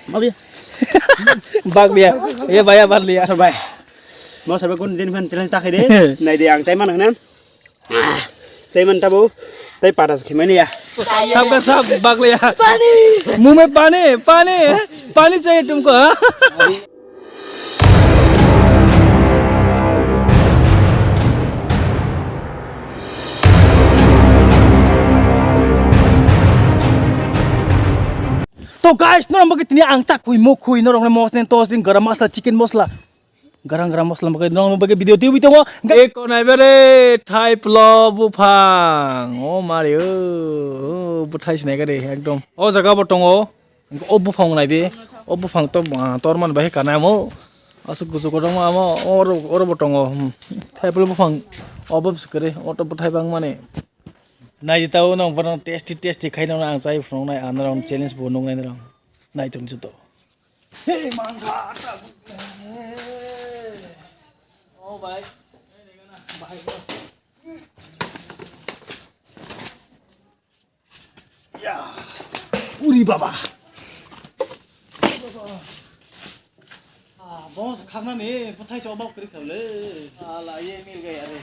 Mau dia. Bag dia. Iya bayar bar liya sir bay. Mau sir kun din fan challenge tak deh. Nai dia ang cai man hang cai man tabu. Tay patas khimai ni ya. Sabka sab bag liya. Pani. मुंह में पानी पानी पानी चाहिए तुमको तो guys नरम बगे तिनी आं tak kui mo kui नरम मसला tos दिन गरम मसला चिकन मसला गरम मसला बगे नरम बगे भिडियो tiu बितो एक नाय बेरे थाइ प्लव बुफां ओ मारियो ओ बुथाइ सिनाय गरे एकदम ओ जगा बटङ ओ बुफां नाय दे ओ बुफां तो तोर मन बाहे काना मो असु गुसु गदङ आमो और बटङ थाइ प्लव बुफां अबब सकरे अटो बुथाइ बां माने नाय ताउ न बरन टेस्टी खाइनो आं चाइ फ्रंनाय आनराम चैलेंज बनङ नाय रं नाय तुमसु तो हे मांगा ओ भाई भाई या उरी बाबा बॉस खाना ने पथाई से अबाव करी खाले आला ये मिल गया अरे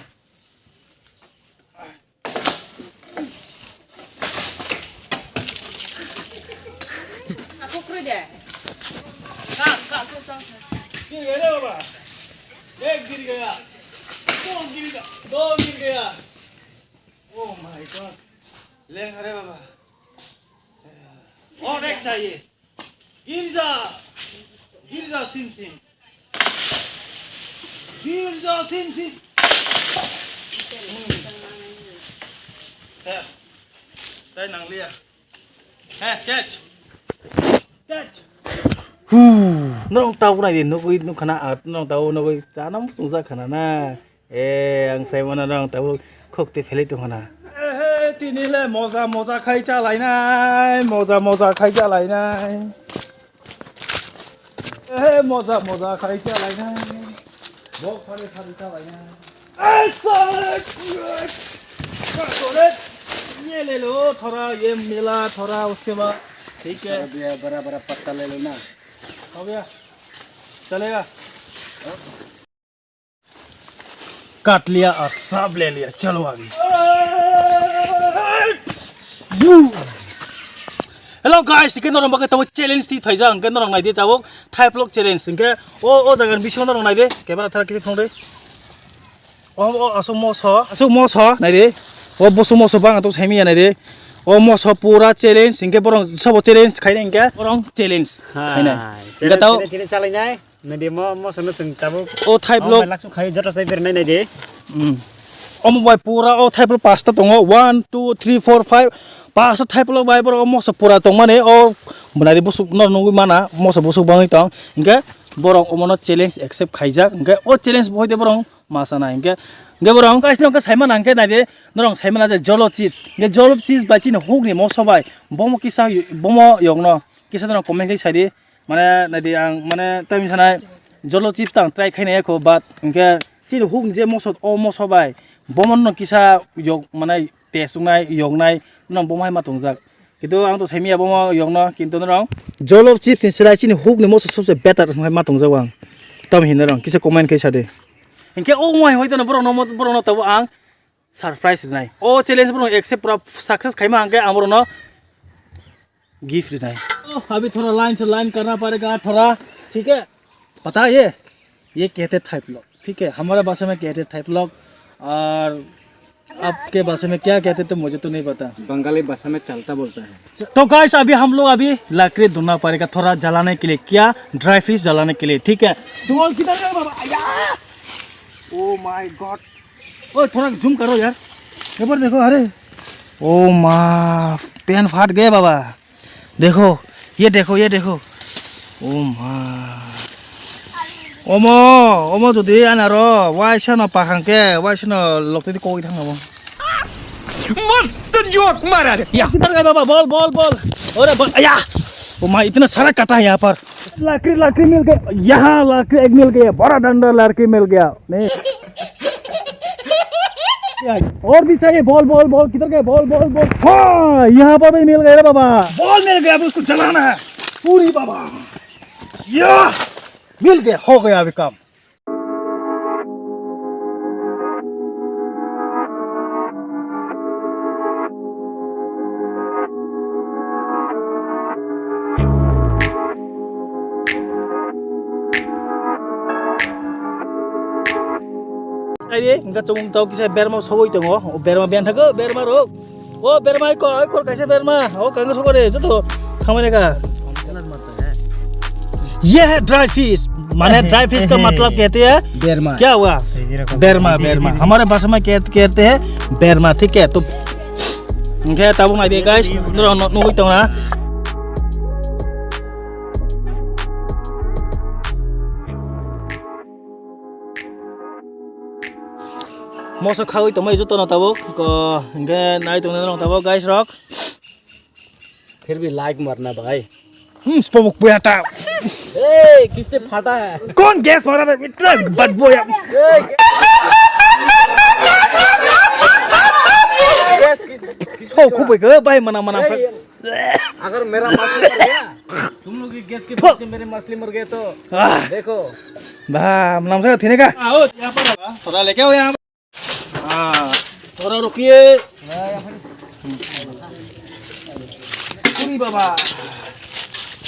aku kru deh kak kru cang गिर गया रे बाबा एक गिर गया दो गिर गया ओ माय गॉड ले अरे बाबा और एक चाहिए गिर जा सिम है tay nang lia है catch nó tàu này thì nó khana nó tàu nó giá nó sung ra khana na ang sai mana nó tàu khok te phele tu khana tini le moza khai cha lại này moza khai cha lại này moza khai cha lại này bo khare cha lại này ये ले लो थोड़ा ये मिला थोड़ा उसके बाद ठीक है बड़ा पत्ता ले लो ना हो गया चलेगा काट लिया और सब ले लिया चलो आगे हेलो गाइस के नरम बगे तब चैलेंज थी फैजा अंके नरम नाइ दे तब थाइ ब्लॉग चैलेंज इंके ओ जगन बिसो नरम नाइ दे कैमरा थारा किसे फोन दे ओ असु मस नाइ दे ओ बसु मस बांग तो सेमी नाइ दे ओ मस पूरा चैलेंज इंके बरं सब चैलेंज खाइने इंके बरं चैलेंज खाइने इंके ताउ तिने चालायनाय नदि म सनो जों ताबो ओ थाइ ब्लॉग लाक्सु खाइ जटा साइ बेरनाय नाइ दे ओ मोबाइल पूरा ओ थाइ ब्लॉग पास्ता दङ 1 2 3 4 5 पास्ता थाइ ब्लॉग बाय बरं मस पूरा दङ माने ओ बनादि बसु नंगु माना मस बसु बाङै दं इंके बरं अमनो चैलेंज एक्सेप्ट खाइजा इंके ओ चैलेंज बहैदे बरं मासाना इंके बरं गाइस नंका साइमान आंके नाइदे नरं साइमाना जे जलो चिप्स बाइचिन हुगनि मसबाय बम किसा बम यंगनो किसा नरं कमेन्ट kai साइदि माने नाइदे आं माने टाइम सानाय जलो चिप्स तां ट्राई खाइनाय को बाद इंके चिन हुग जे मसद ओ मसबाय बमन न किसा यग माने टेसुनाय यंगनाय नरं बमहाय मातंजाक किन्तु आं तो साइमिया बम यंगनो किन्तु नरं जलो चिप्स नि सिलाय चिन हुगनि मस सबसे बेटर मातंजाक आं तम हिन नरं किसा कमेन्ट kai सादे इनके ओ माय होय तन बरन तब आं सरप्राइज नाय ओ चैलेंज बरन एक्सेप्ट पूरा सक्सेस खाइमा आंके आं बरन गिफ्ट नाय अभी थोड़ा लाइन से लाइन करना पड़ेगा थोड़ा ठीक है पता है ये कहते थाइ ब्लॉग ठीक है हमारे भाषा में कहते थाइ ब्लॉग और आपके भाषा में क्या कहते तो मुझे तो नहीं पता बंगाली भाषा में चलता बोलता है तो गाइस अभी हम लोग अभी लकड़ी ढूंढना पड़ेगा थोड़ा जलाने के लिए क्या ड्राई फिश जलाने के लिए ठीक है तुम किधर गए बाबा ओ माय गॉड ओ थोड़ा जूम करो यार ऊपर देखो अरे ओ माँ पेन फाट गए बाबा देखो ये देखो ओ माँ ओमो जुदी आना रो वाइसा न पाखांके वाइसा न लोकते कोई थांगा मो मस्त जोक मारा रे या किधर गए बाबा बॉल अरे बॉल या ओ माँ इतना सारा काटा है यहाँ पर लकड़ी मिल गया यहाँ लकड़ी एक मिल गया बड़ा डंडा लकड़ी मिल गया नहीं और भी चाहिए बॉल किधर गए बॉल हाँ यहाँ पर भी मिल गया बाबा बॉल मिल गया अब उसको जलाना है पूरी बाबा या मिल गया हो गया अभी काम Đây enggak cuma tahu kisah berma sogoi tengok berma bian thago berma ro oh berma ko kor kaise berma oh kanga sogo re joto khamane ka ये है ड्राई फिश माने ड्राई फिश का मतलब कहते हैं बेरमा क्या हुआ बेरमा बेरमा हमारे भाषा में कहते हैं बेरमा ठीक है तो ओके तब हम आइए गाइस नोई तो ना मोसो खाओ तो मैं जो तो ना तब इनके नाई तो ना तब गाइस रॉक फिर भी लाइक मरना भाई स्पोक बेटा ए किसने फाटा है कौन गैस मारा था इतना बदबू है गैस खूब है भाई मना मना अगर मेरा मछली मर गया तुम लोग की गैस के वजह से मेरे मछली मर गए तो देखो वाह नाम से थीने का आओ यहां पर थोड़ा लेके आओ यहां हां थोड़ा रुकिए पूरी बाबा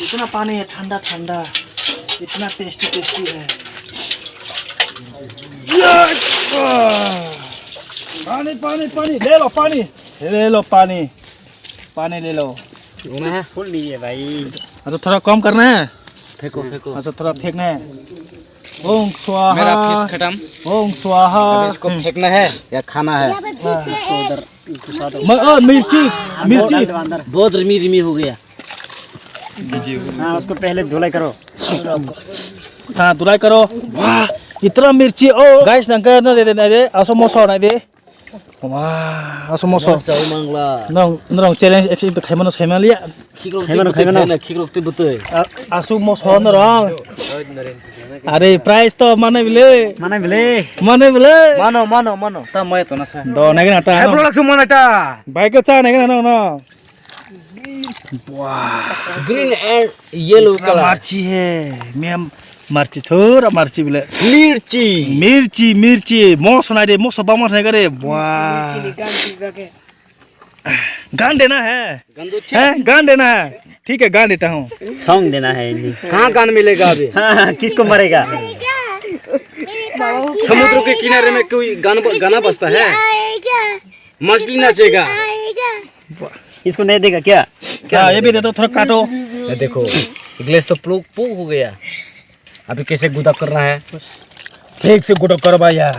इतना पानी है ठंडा ठंडा इतना टेस्टी टेस्टी है पानी पानी पानी ले लो पानी पानी ले लो फुल नहीं है भाई अच्छा थोड़ा कम करना है फेंको फेंको अच्छा थोड़ा फेंकना है ओम स्वाहा मेरा फिश खत्म ओम स्वाहा अब इसको फेंकना है या खाना है इसको उधर मिर्ची मिर्ची बहुत रिमी रिमी हो गया हाँ उसको पहले धुलाई करो हाँ धुलाई करो वाह इतना मिर्ची ओ गाइस नंका न दे दे आसो मोसो ना दे वाह आसो मोसो नंग चैलेंज एक्चुअली खाइमनो साइमालिया खाइमनो खिक्रोक्ति बुतोय आसो मोसो न रंग अरे प्राइस तो माने बिले मानो ता मैं तो ना सा दो नागे नाटा हेप्लो लाग्छ मलाई ता बाइक चा नागे न ग्रीन एंड येलो कलर मिर्ची है मैम मिर्ची थोड़ा मिर्ची बिले मिर्ची मोस ना दे मोस बामस नहीं करे वाह गान देना है गान देना है ठीक है गान देता हूँ सॉन्ग देना है कहाँ गान मिलेगा अभी किसको मरेगा समुद्र के किनारे में कोई गाना बजता है मछली नाचेगा इसको नहीं देगा क्या ये भी दे दो थोड़ा काटो ये देखो ग्लास तो पूक हो गया अभी कैसे गुदा करना है ठीक से गुड़ा करो भैया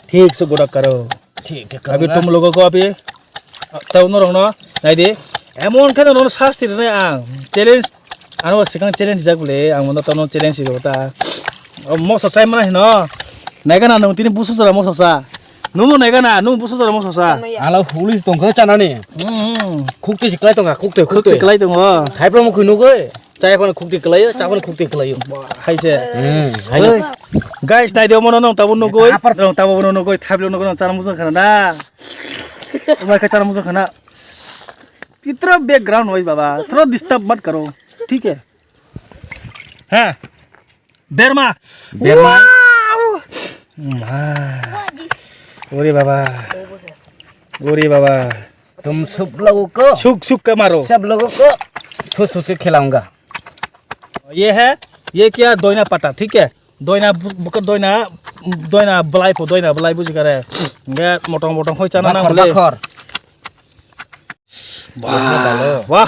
ठीक से गुड़ा करो ठीक है अभी तुम लोगों को अभी तब न रहो नहीं दे एमोन के न शास्ति रे आं चैलेंज आनो सिगां चैलेंज जागले आं मन त न चैलेंज होता मोसो चाइ मन न नायगा ना नों तिनि बुसु जरा मोसो सा नुमो नायगा ना नु बुसु जरा मोसो सा आला हुलिस दंखो चानानि खुक्ति सिक्लाय दंगा खुक्ति कलाय दङ हाइब्रो म खुनुगै चायपन खुक्ति कलायो चापन खुक्ति कलायो हाइसे गाइस नाइ देव मन न तब न गय तब न गय थाबलो न गय चारा मुसो खाना ना भाई का चारा मुसो खाना इतना बैकग्राउंड वही बाबा थोड़ा डिस्टर्ब मत करो ठीक है हाँ बेरमा ओरे बाबा तुम सब लोगों को सुख का मारो सब लोगों को ठोस से खिलाऊंगा ये है ये क्या दोइना पटा ठीक है दोइना बलाई बुझी करे मोटम होय चाना ना बोले वाह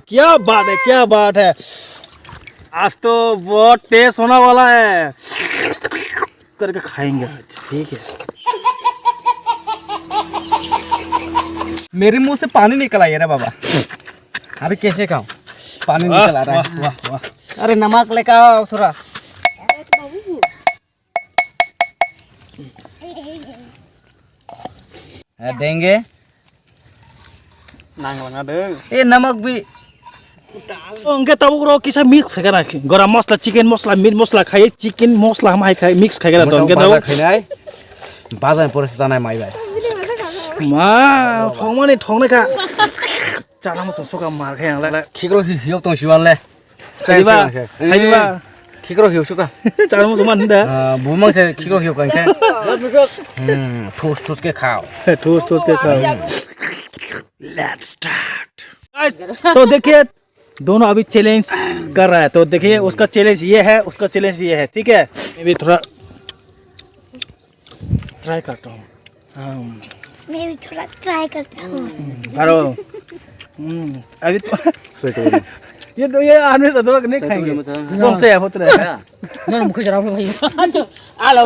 क्या बात है आज तो बहुत टेस्ट होने वाला है करके खाएंगे ठीक है मेरे मुंह से पानी निकल आया रे बाबा अभी कैसे खाऊं पानी निकल आ रहा है वाह अरे नमक लेकर आओ थोड़ा देंगे ये नमक भी उनके तब किसा मिक्स है ना गरम मसला चिकन मसला मीट मसला खाए चिकन मसला हम खाए मिक्स खाएगा तो उनके तब बाजार में पड़े जाना है माई भाई माँ ठोंगने का Cara mo suka mar kaya la. Kikro hiu tong siwan le. Hai ba? Hai ba? Kikro hiu suka. Cara mo suman dah. Bumang se kikro hiu kan ke. Thus ke khao. ठोस के साथ let's start तो देखिए दोनों अभी challenge कर रहा है तो देखिए उसका चैलेंज ये है उसका चैलेंज ये है ठीक है मैं भी थोड़ा ट्राई करता हूँ मैं भी थोड़ा ट्राई करता हूँ अरे अभी तो ये आने तो थोड़ा नहीं खाएंगे कौन से है होते रहे ना मुझे जरा भाई आ लो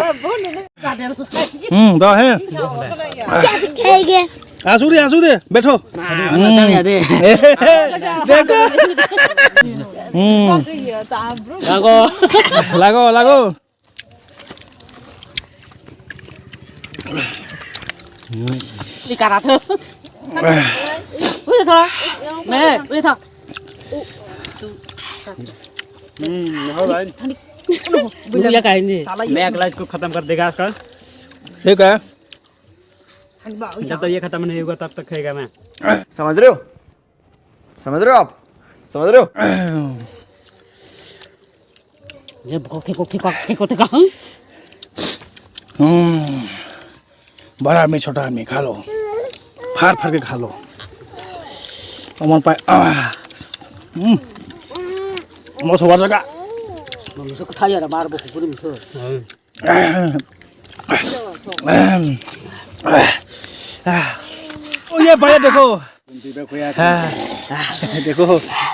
दो है क्या दिखाएंगे आंसू दे बैठो देखो लागो Ikan apa? Udah thằng, nè, udah thằng. हो भाई Beli cái gì? मैं अगला इसको खत्म कर देगा इसका ठीक है जब तक ये खत्म नहीं होगा तब तक खाएगा मैं समझ रहे हो आप समझ रहे हो ये को बड़ा आदमी छोटा आदमी खा लो फाड़ के खा लो अमन पाए मौसम वाला का Musuh kaya ada baru buku musuh. ओ ये भाई देखो देखो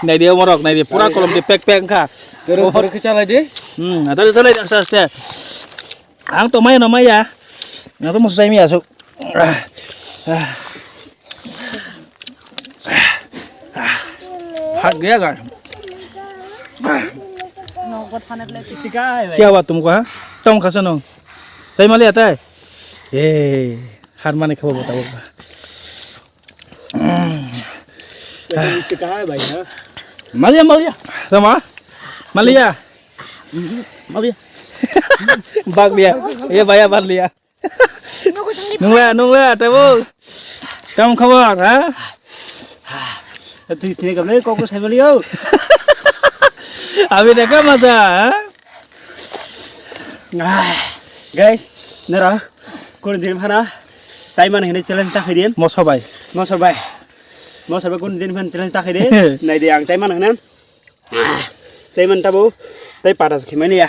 नहीं दिया मरक नहीं दिया पूरा कलम दे पैक का तेरे ऊपर खींचा ला दे ada selesai akses ang to may namay ya na to mo sa mi asok hak gaya kan क्या हुआ तुमको हाँ तुम खा सुनो सही माली आता है हार माने खबर बताओ इसके कहाँ है भाई हाँ Mallya sama Mallya bag dia iya bayar bar dia nung le tahu kamu kabar ha तो कब ले कोको सही बोलियो अभी देखा मजा गाइस नरा कोन दिन भाना चाय मान हेने challenge ta khaidian mau sobai कोन दिन भान challenge ta khaidian này để ang चाय मान हेने चाय मान tabu tay patas khimani ya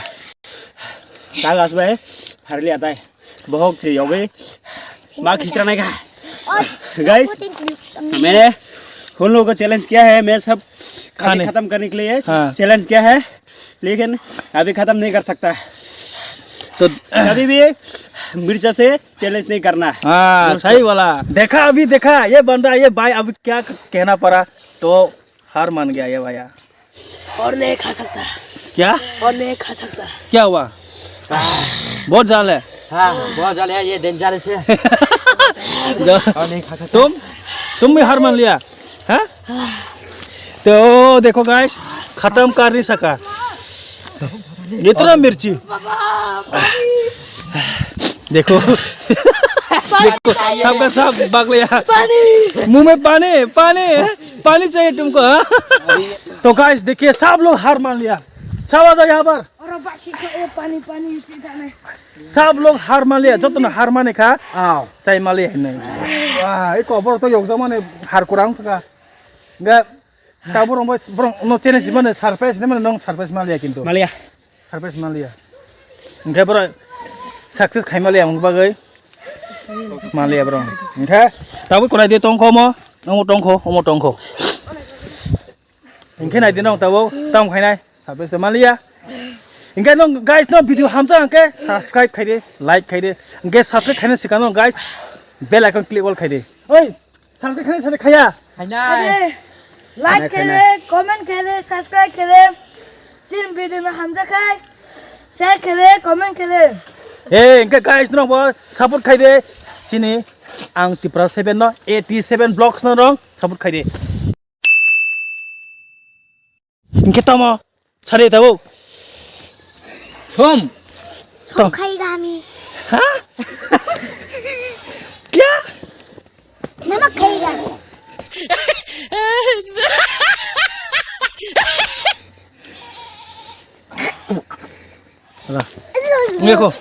tagas bhai har liya tay बहुत चीज हो गई मां खींच रहा का गाइस मैंने उन लोगों को चैलेंज किया है मैं सब खाने खत्म करने के लिए चैलेंज किया है लेकिन अभी खत्म नहीं कर सकता तो कभी भी मिर्चा से चैलेंज नहीं करना हाँ सही वाला देखा ये बंदा ये भाई अभी क्या कहना पड़ा तो हार मान गया ये भैया और नहीं खा सकता क्या और नहीं खा सकता क्या हुआ बहुत जाल है हाँ बहुत जाले है ये डेंजरस है और नहीं खा सकता तुम भी हार मान लिया हाँ तो देखो गाइस खत्म कर नहीं सका इतना मिर्ची देखो देखो सबका सब भाग लिया मुंह में पानी चाहिए तुमको हाँ? तो गाइस देखिए सब लोग हार मान लिया सब आ जाओ यहाँ पर पानी सब लोग हार मान लिया जो तुमने हार माने खा चाहिए मान लिया नहीं वाह एक खबर तो योग जमाने हार कुरांग था enggak tahu bro no challenge mana surprise mana nong surprise malia kintu मालिया surprise malia enggak bro success khai malia mong bagai malia bro enggak tahu ko dia tongko mo omo tongko enggak nai dinong tahu tong khai nai surprise malia enggak nong guys no video hamza enggak subscribe khai de like khai de enggak subscribe khai na sikano guys bell icon click all khai de oi subscribe khai sa khaya like करें comment करें subscribe करें तीन video में हम दिखाए share करें comment करें इनका गाइस नों बो सपोर्ट खाइदे चिनी आं तिप्रा 7 न 87 ब्लॉक्स न रंग सपोर्ट खाइदे इनके तमो छरे तबो सब खाएगा हमें हां क्या नमक खाएगा देखो